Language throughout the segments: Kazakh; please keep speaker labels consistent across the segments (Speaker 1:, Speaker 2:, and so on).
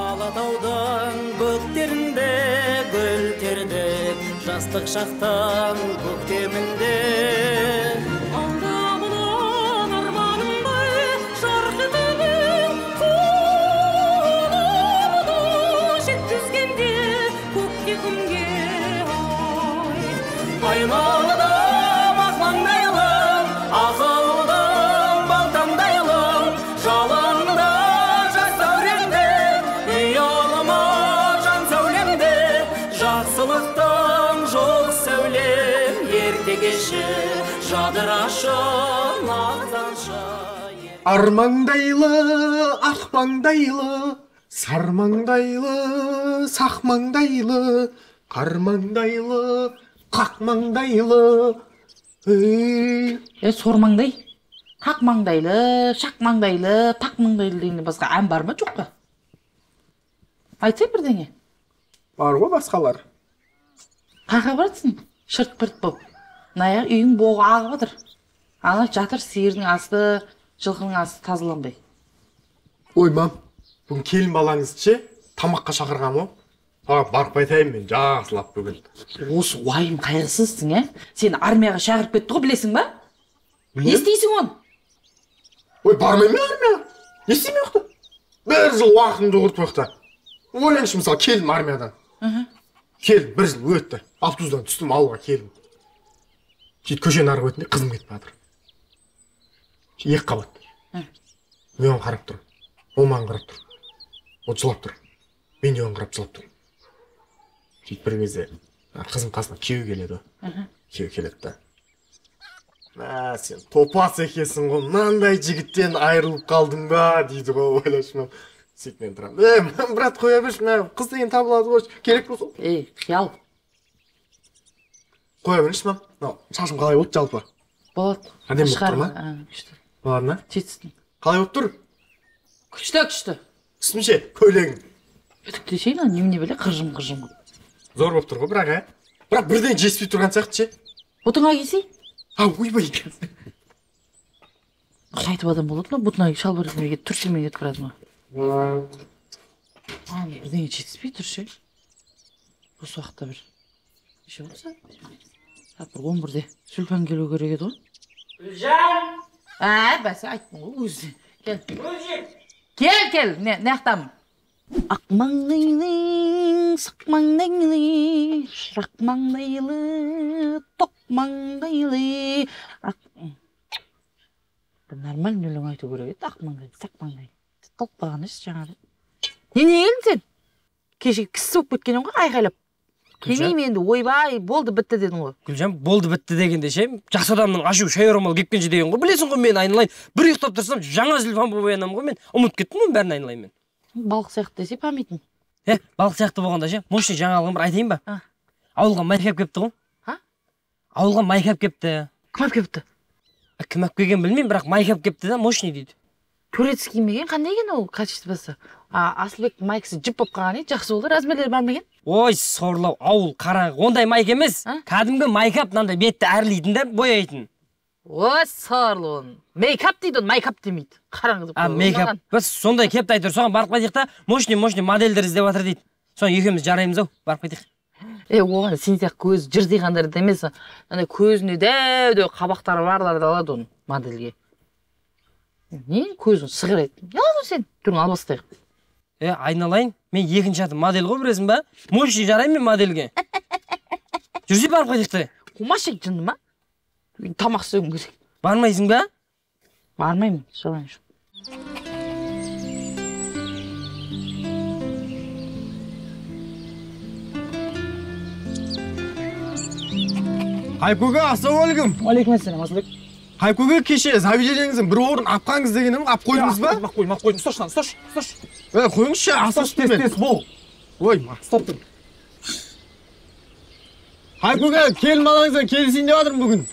Speaker 1: Алатаудың бөктерінде гүл тердік, жастық шақтан көктемінде. Алдамынан арманымдай жарық етіп, қолымды жеткізгенде көкке күнге айналдым ақ маңдайлым, ақылдым балтамдайлым, жалында жас сәулемде, ұялыма жан сәулемде, жақсылықтың жоқ сәулем, ерте кеші жадырашы нағданшы.
Speaker 2: Армаңдайлы, ақ маңдайлы, сармаңдайлы, сақмаңдайлы, қармаңдайлы, қақмаңдайлы.
Speaker 3: Сормаңдай, қақмаңдайлы, шақмаңдайлы, тақмаңдайлы деген басқа ән бар ма, жоқ па? Айтсай бірдеңе.
Speaker 2: Бар ғой басқалар.
Speaker 3: Қаға баратсың, шырт-пырт боп. Наяқ үйің боғы ағып отыр. Ана жатыр сиырдың асты, жылқының асты тазаланбай.
Speaker 2: Ой, мам, бүгін келін балаңызды тамаққа шақырғам о. Барып айтайын мен, жақсылап бүгін.
Speaker 3: Осы уайым қайғысызсың, Сен армияға шақырып кетті ғой, білесің ба? Не істейсің оны?
Speaker 2: Ой, бармай ма армияға? Не істеймей оқты? Бір жыл уақытымды құртып оқты. Ойлаңшы, мысалы, келдім армиядан. Келдім, бір жыл өтті. Автобустан түстім, ауылға келдім. Сөйтіп көшенің арғы бетінде қызым кетіп жатыр. Екі қабат. Мен оған қарап тұрмын. Ол маған қарап тұр. Ол жылап тұр. Мен де оған қарап жылап тұрмын. Сөйтіп бір кезде қызым қасына күйеу келеді. Күйеу келеді да. Сен топас екенсің ғой, мынандай жігіттен айырылып қалдың ба дейді ғой, ойлашым. Сөйтіп мен тұрамын. Брат, қоя берші, қыз деген табылады ғой, керек болса.
Speaker 3: Қиял.
Speaker 2: Қоя берші, мам. Шашым қалай болды жалпы?
Speaker 3: Болады.
Speaker 2: Әдемі болып тұр ма? Болады ма?
Speaker 3: Жетсін.
Speaker 2: Қалай болып тұр?
Speaker 3: Күшті.
Speaker 2: Үстімше, көйлегің.
Speaker 3: Үтіктесейін, немене біле, қыржым.
Speaker 2: Зор болып тұр ғой, бірақ, Бірақ бірден жетіспей тұрған сияқты,
Speaker 3: Бұтыңа кисей?
Speaker 2: Ойбай.
Speaker 3: Қайтып адам болады ма? Бұтыңа шалбар етмеге түршемен кетіп барады ма? Бірдеңе жетіспей тұршы. Осы уақытта бір. Еше болса? Бір 11-де Сүлпан келу керек еді ғой?
Speaker 1: Гүлжан!
Speaker 3: Бәсе, айттың ғой өзі. Кел, не ақтамын? Ақ маңдайлы, сақ маңдайлы, шақ маңдайлы, тоқ маңдайлы. Бір нормальный өлең айту керек еді, ақ маңдайлы, сақ маңдайлы. Толықпаған еш жаңағы. Не келдің сен? Кеше кісі болып кеткенің ғой, айқайлап. Келмеймін енді, ойбай, болды бітті дедің ғой.
Speaker 4: Гүлжан, болды бітті дегенде ше, жақсы адамның ашу шай орамал кепкенше деген ғой. Білесің ғой, мен айналайын. Бір ұйықтап тұрсам, жаңа Зілфан болып оянамын ғой, мен ұмытып кеттім ғой, бәрін айналайын мен.
Speaker 3: Балық сияқты десе памятын.
Speaker 4: Балық сияқты болғанда ше, мощный жаңалығын бір айтайын ба? Ауылға майкап кепті ғой. Ауылға майкап кепті.
Speaker 3: Кім алып кепті?
Speaker 4: Кім алып келген білмеймін, бірақ майкап кепті да, мощный дейді.
Speaker 3: Турецкий кимеген, қандай екен ол качествосы? Асылбек майкасы жіп болып қалған еді, жақсы болды, размерлері бар ма екен?
Speaker 4: Ой, сорлау, ауыл, қараңғы, ондай майк емес. Кәдімгі майкап, мынандай бетті әрлейтін де, бояйтын.
Speaker 3: Ой, сорлауын. Мейкап дейді, майкап демейді. Қараңғы.
Speaker 4: Мейкап. Біз сондай кепті айтыр, соған барып қайтайық та, мощный модельдер іздеп жатыр дейді. Соны екеуміз жараймыз ау, барып қайтайық.
Speaker 3: Оған сен сияқты көз жырдиғандарды емес, көзіне дәу қабақтары барларды алады оны модельге. Не? Көзің сығырайды. Яладың сен? Түрін албастайық.
Speaker 4: Айналайын, мен екінші атым модель ғой білесің ба? Мощный жараймын мен модельге. Жүрсе барып қайтайық та.
Speaker 3: Қумашек жынды ма? Тамақ істеуім керек.
Speaker 4: Бармайсың ба?
Speaker 3: Бармаймын, жалайыншы.
Speaker 2: Айкөге, ассалаумағалейкум.
Speaker 5: Уалейкумассалам, Асылбек.
Speaker 2: Айкөге, кеше заведениеңізден бір орын апқаңыз дегенім, ап қойдыңыз ба?
Speaker 5: Ап қойдым. Стош.
Speaker 2: Қойыңызшы, асаш
Speaker 5: тез бол.
Speaker 2: Ой,
Speaker 5: стоп тұр.
Speaker 2: Айкөге, келін балаңыздан келісейін деп жатырмын бүгін.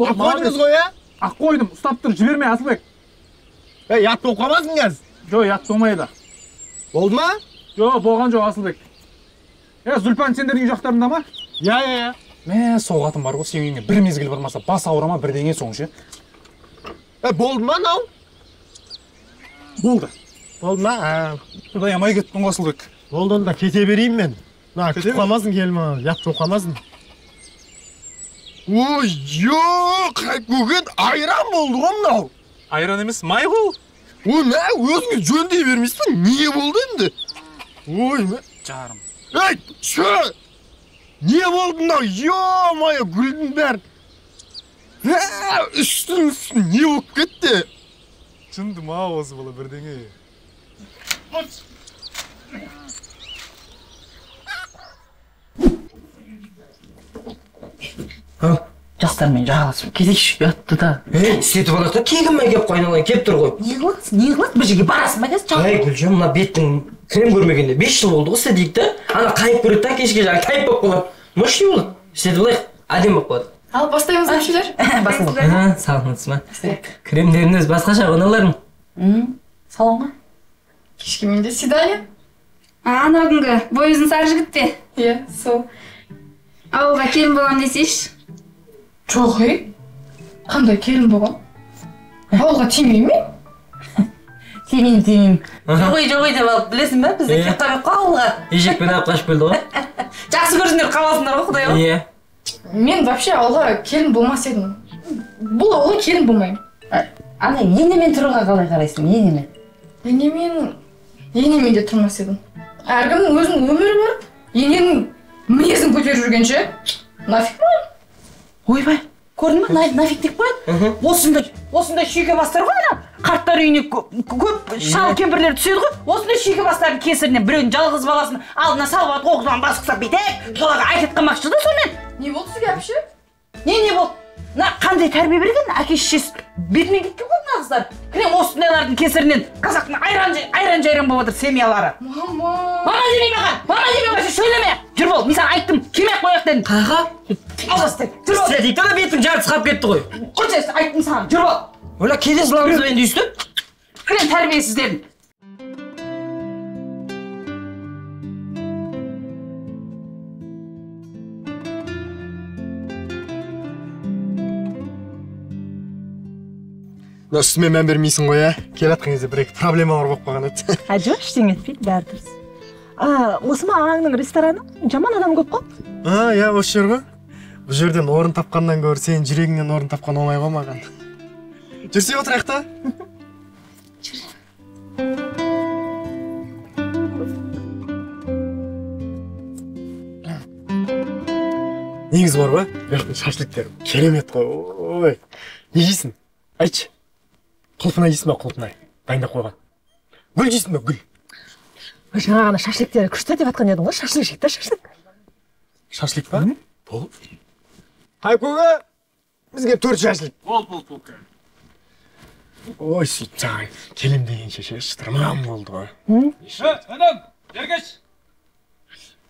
Speaker 2: Ап қойдыңыз ғой,
Speaker 5: Ақ қойдым, ұстап тұр, жіберме, Асылбек.
Speaker 2: Ят болып қалмасын қазір.
Speaker 5: Жоқ, ят болмайды.
Speaker 2: Болды ма?
Speaker 5: Жоқ, болған жоқ, Асылбек. Зүлпан сендердің жақтарында ма?
Speaker 2: Я.
Speaker 5: Мә, соғатым бар ғой, сен үйіңе бір мезгіл бармаса, бас ауырама бірдеңе соң ше.
Speaker 2: Болды ма, нау?
Speaker 5: Болды.
Speaker 2: Болды ма?
Speaker 5: Құдай амай кеттің Асылбек.
Speaker 2: Болды онда кете берейін мен.
Speaker 5: Кете бер.
Speaker 2: Күтіп қалмасын келме, ят оқамасын. Ой, жоқ, көген айран болды ғой мынау.
Speaker 5: Айран емес, май ғой.
Speaker 2: Ой, мә, өзіңе жөндей бермейсің, не болды енді? Ой, мә.
Speaker 5: Жарым.
Speaker 2: Ей, шө! Не болды мынау? Ё-моё, гүлдің бәрі. Үстін не болып кетті?
Speaker 5: Шынды ма осы бала бірдеңе.
Speaker 3: Жастармен жағаласып кетейікші ұятты да.
Speaker 4: Сетіп алады да кегіммен келіп қойналайын келіп тұр ғой.
Speaker 3: Не қыласың? Бір жерге барасың ба қазір?
Speaker 4: Гүлжан, мына беттің крем көрмегенде 5 жыл болды ғой істедік та. Ана қайып көреді да кешке жаңа қайып болып қалады. Может не болады? Істетіп алайық, әдем болып қалады.
Speaker 6: Ал бастаймыз әншілер.
Speaker 4: Саламатсыз ма? Кремдеріңіз басқаша қоналармын.
Speaker 3: Салонға?
Speaker 6: Кешке менде свидание.
Speaker 7: Ана күнгі бойыңыздың сары жігіт пе?
Speaker 6: Иә, сол.
Speaker 7: Ауылға келін болған десейші.
Speaker 6: Жоқ, қандай келін болған? Ауылға тимей ме?
Speaker 3: Тимеймін. Жоқ деп алып білесің ба? Бізде кеп қойып ауылға.
Speaker 4: Ежекпен алып қашып келді ғой.
Speaker 3: Жақсы көрсіңдер қаласыңдар ғой құдай ау.
Speaker 4: Иә.
Speaker 6: Мен вообще ауылға келін болмас едім. Бұл ауылға келін болмаймын.
Speaker 3: Ана енемен тұруға қалай қарайсың, енемен?
Speaker 6: Енемен де тұрмас едім. Әркімнің өзінің өмірі бар. Ененің мінезін көтеріп жүргенше, нафиг ма?
Speaker 3: Ойбай, көрдің ма? Нафиг деп қояды. Осындай шүйке бастар ғой ана. Қарттар үйіне көп шал кемпірлер түседі ғой. Осындай шүйке бастардың кесірінен біреудің жалғыз баласын алдына салып алып оқудан бас қысап бүйтіп, соларға айтқанмақшы да сонымен.
Speaker 6: Не болды сізге әпше?
Speaker 3: Не болды? Қандай тәрбие берген? Әке-шешесі бетімен кеткен ғой мына қыздар. Кілең осындайлардың кесірінен қазақтың айран-жайран болып отыр семьялары. Мама демей маған, сөйлеме. Жүр бол, мен саған айттым, кеме қояқ дедім.
Speaker 4: Қайға?
Speaker 3: Аласты. Жүр бол.
Speaker 4: Істедік та беттің жарты қалып кетті ғой.
Speaker 3: Қойсайсы, айттым саған, жүр бол.
Speaker 4: Ола келес бұламыз енді үйістіп.
Speaker 3: Кілең тәрбиесіздерін.
Speaker 2: Үстіме мән бермейсің ғой, келе атқан кезде бір-екі проблемалар болып қалған еді.
Speaker 8: Жоқ, ештеңе етпейді, бәрі дұрыс. Осы ма ағаңның рестораны? Жаман адам көп қой.
Speaker 2: Иә, осы жер ғой. Бұл жерден орын тапқаннан гөрі сен жүрегіңнен орын тапқан оңай ғой маған. Жүрсе отырайық та? Негіз бар ба? Бәрдің шашлықтері керемет қой. Ой, не жейсің? Айтшы. Құлпынай жейсің ба, құлпынай? Дайындап қойған. Гүл жейсің ба, гүл?
Speaker 8: Жаңа ғана шашлықтері күшті деп атқан едің ғой, шашлық жейік та, шашлық.
Speaker 2: Шашлық па? Бол. Қай көге? Бізге 4 шашлық.
Speaker 5: Бол.
Speaker 2: Ой, сөйтіп жаңа келем дегенше шыштырмам болды ғой.
Speaker 5: Адам, ергеш.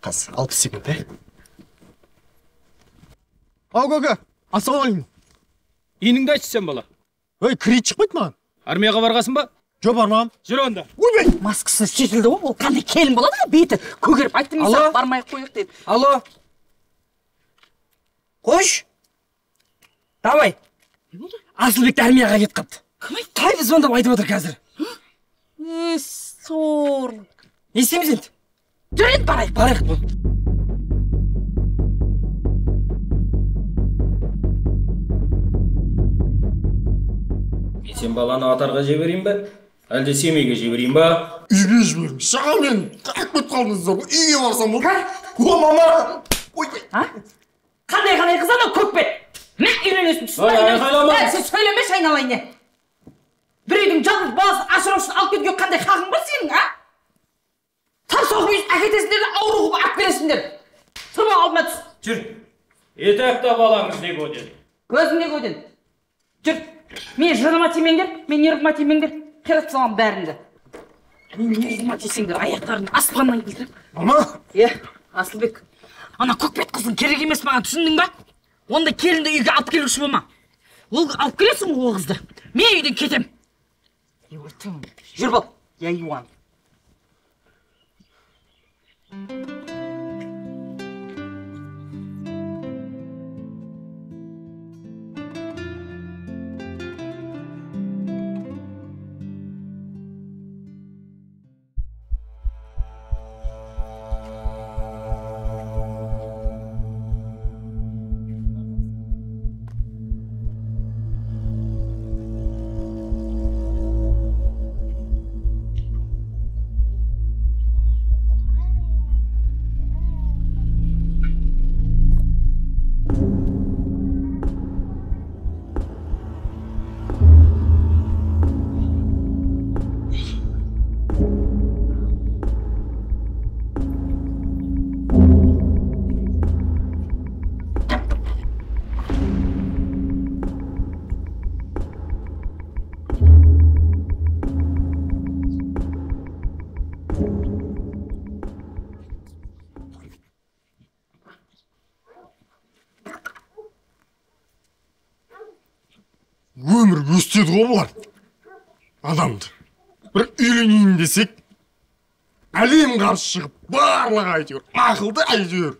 Speaker 2: Қазір 60 секунд, Ау көге, ассалаумалейкум.
Speaker 5: Еніңді айтшы сен бала.
Speaker 2: Ой, кірейт шықпайды маған.
Speaker 5: Армияға барғасын ба?
Speaker 2: Жо бармам.
Speaker 5: Жүр онда.
Speaker 2: Ойбай!
Speaker 3: Маскасы шетілді ғой, ол қандай келін болады ғой, бейті көгеріп айттым мен саған бармай қойық деді.
Speaker 4: Алло. Қош. Давай. Асылбекті армияға кет қапты.
Speaker 3: Кім айтты?
Speaker 4: Тайды звондап айтып отыр қазір.
Speaker 3: Сор.
Speaker 4: Не істейміз енді?
Speaker 3: Жүр енді барайық.
Speaker 4: Барайық.
Speaker 1: Сен баланы атарға жіберейін ба? Әлде семейге жіберейін ба?
Speaker 2: Үйге жіберім. Шаға мен қайтып кетіп қалдыңыздар ғой. Үйге барсам болды. О, мама! Ойбай!
Speaker 3: Қандай қыз анау көкпе? Мен үйленесің
Speaker 1: айқайлама.
Speaker 3: Сен сөйлемеші айналайын. Бір үйдің жалғыз баласын асыраушысын алып кетуге қандай хақың бар сенің, Там соғып әкетесіңдер де ауру қылып алып келесіңдер. Тұрма алдыма түс.
Speaker 1: Жүр. Етекті балаңыз не көден?
Speaker 3: Көзің не көден? Жүр. Мен жыныма тимеңдер, мен нервыма тимеңдер. Қиратып салам бәріңді. Мен нервыма тисеңдер, аяқтарын аспаннан келтіріп.
Speaker 2: Мама!
Speaker 3: Асылбек, ана көкбет қыздың керек емес маған, түсіндің ба? Онда келінді үйге алып келуші болма. Ол алып келесің ол қызды. Мен үйден кетем. Жүр бол, я Иван.
Speaker 2: Өмір өстеді ғой бұлар. Адамды. Бір үйленейін десек, әлем қарсы шығып, барлығы әйтеуір, ақылды әйтеуір.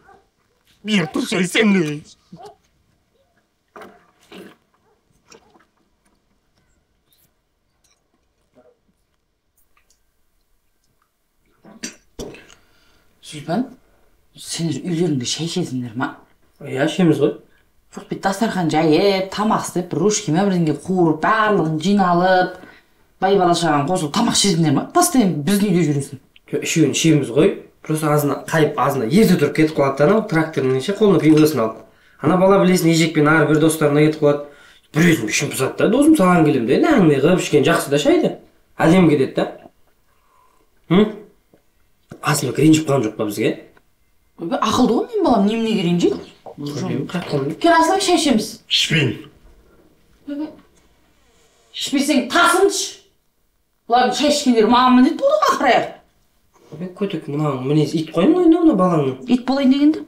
Speaker 2: Беріп тұрса сен.
Speaker 3: Зүлпан, сендер үйлеріңде шай ішесіңдер ма?
Speaker 4: Иә, ішеміз ғой.
Speaker 3: Жоқ, бет дастархан жайып, тамақ істеп, рушкимен бірдеңе қуырып, барлығын жиналып, бай бала-шағаң қосылып тамақ ішесіңдер ма? Постоянно біздің үйде жүресің.
Speaker 4: Үшеуін ішеміз ғой. Просто азына қайып, азына ерте тұрып кетіп қалады да, тракторның ше қолына пивосын алып. Ана бала білесің, ежекпен ары бір достарына кетіп қалады. Бір өзім ішім пысады да, досым саған келем де, әңгіме қылып ішкен жақсы да шайды. Әлем кетеді да. Асылбек ренжіп қалған жоқ па бізге?
Speaker 3: Ақылды ғой мен балам, неменеге ренжиді? Кел Асылбек, шай ішеміз.
Speaker 2: Ішпейін.
Speaker 3: Ішпесең тасыңды іш. Бұлардың шай ішкендері маған міндет болды ғой ақыр аяғы.
Speaker 4: Көтек, мынаның мінез ит қойын ойнауына балаңның.
Speaker 3: Ит болайын дегенде?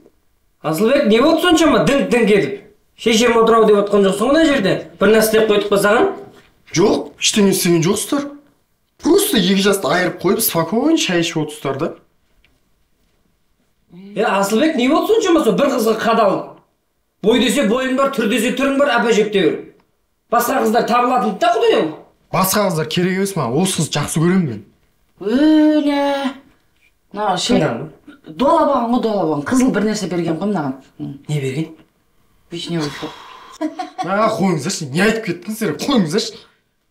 Speaker 4: Асылбек, не болды соншама діңк-діңк етіп? Шешем отырау деп отқан жоқсың ғой жерде. Бір нәрсе істеп қойдық па саған?
Speaker 2: Жоқ, ештеңе істеген жоқсыздар. Просто екі жасты айырып қойып, спокойно шай ішіп отырсыздар да.
Speaker 4: Асылбек, не болды соншама сол бір қызға қадалып? Бой десе бойың бар, түр десе түрің бар, әп-әжептеуір. Басқа қыздар табылатын да құдай ол.
Speaker 2: Басқа қыздар керек емес ма? Осы қыз жақсы көремін мен.
Speaker 3: Өлә. Мына ше дуалабаған ғой, дуалабаған. Қызыл бір нәрсе берген ғой мынаған.
Speaker 4: Не берген?
Speaker 3: Вишня өйтіп.
Speaker 2: Қойыңыздаршы, не айтып кеттіңіздер? Қойыңыздаршы.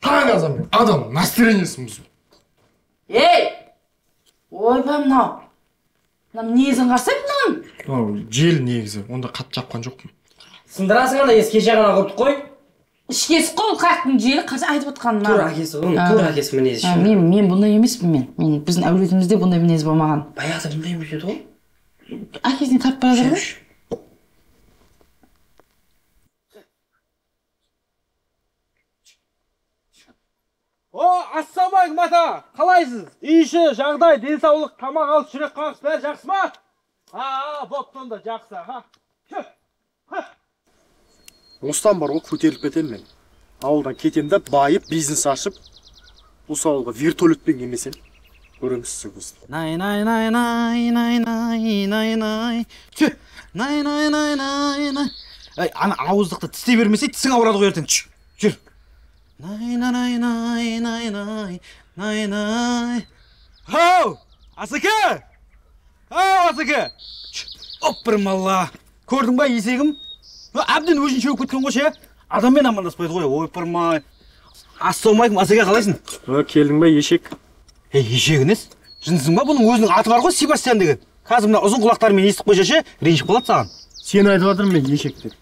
Speaker 2: Таң адам настроениесін бұзып.
Speaker 3: Ей! Ойбай мынау. Мынау мінезін қарсай мынау.
Speaker 2: Жел негізі, онда қатты жапқан жоқпын.
Speaker 4: Сындырасың ана ес кеше ғана құрдық қой.
Speaker 3: Ішкесі қол қақтың желі қарсы айтып отқан мына.
Speaker 4: Тура әкесі ғой, тура әкесі мінезі үшін.
Speaker 3: Мен бұндай емеспін мен. Біздің әулетімізде бұндай мінез болмаған.
Speaker 4: Баяғыда бұндай емес еді ғой.
Speaker 3: Әкесіне тартып бара жатыр ғой.
Speaker 5: Ассалаумағалейкум ата, қалайсыз? Үй іші, жағдай, денсаулық, тамақ алып жүрек қағыс бәрі жақсы ма? Бопты онда жақсы,
Speaker 2: Осыдан бар ғой көтеріліп кетем мен. Ауылдан кетем де байып бизнес ашып, осы ауылға вертолетпен келмесем, көріңіз көзді.
Speaker 5: Ана ауыздықты тістей бермесе, тісің ауырады ғой ертең. Жүр. Хоу! Асыке! Асыке! Оппырым алла! Көрдің ба есегім? Әбден өзін шеуіп кеткен ғой ше? Адаммен амандаспайды ғой, ойпырмай. Ассалаумағалейкум, Асыке қалайсың?
Speaker 2: Келдің ба ешек?
Speaker 5: Ешек емес? Жынсың ба? Бұның өзінің аты бар ғой, Себастьян деген. Қазір мына ұзын құлақтарымен естіп қойса ше, ренжіп қалады саған.
Speaker 2: Сен айтып жатырмын мен ешек деп.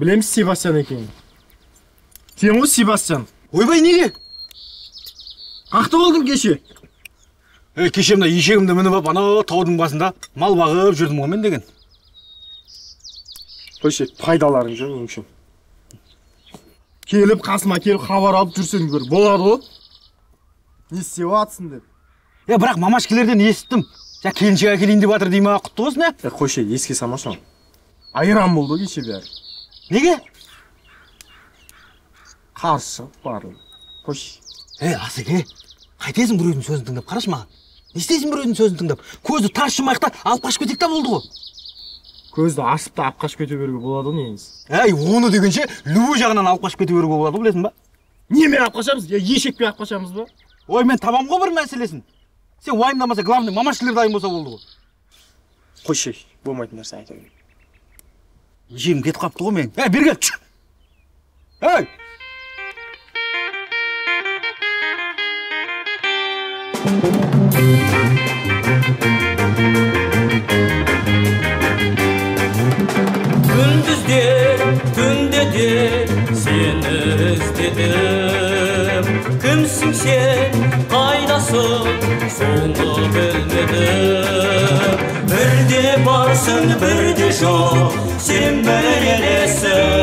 Speaker 2: Білеміз Себастьян екенін. Сен ғой Себастьян.
Speaker 5: Ойбай, неге?
Speaker 2: Қақты болдым кеше.
Speaker 5: Кеше мына ешегімді мініп алып, ана таудың басында мал бағып жүрдім ғой мен деген.
Speaker 2: Қойшы, пайдаларың жоқ өңшім. Келіп, қасыма келіп, хабар алып жүрсең көр. Болады ғой? Не істеп атсың деп.
Speaker 5: Бірақ мамашкелерден естіттім. Келіншек әкелейін деп жатыр дей ма, құтты болсын, ә?
Speaker 2: Қойшы, еске салмашы. Айран болды кеше бәрі.
Speaker 5: Неге?
Speaker 2: Қарсы барлығы. Қойшы.
Speaker 5: Асыке, қайтесің біреудің сөзін тыңдап, қарашы маған. Не істейсің біреудің сөзін тыңдап? Көзді тарс жұмайықта алып қашып кетек та болды ғой.
Speaker 2: Көзді ашып та алып қашып кете беруге болады ғой негізі.
Speaker 5: Оны дегенше любой жағынан алып қашып кете беруге болады, білесің ба?
Speaker 2: Немен алып қашамыз? Ешекпен алып қашамыз ба?
Speaker 5: Ой, мен табам ғой бір мәселесін. Сен уайымдамаса, главный мамашкелер дайын болса болды ғой.
Speaker 2: Қойшы, болмайтын нәрсе айта бер.
Speaker 5: Ешегім кетіп қапты ғой мен. Бер кел.
Speaker 1: Gündüzde, tünde de seni özledim. Kimsin sen, kaydasın? Soğunu bilmedim. Bir de varsın bir de şu, sen beni elesin.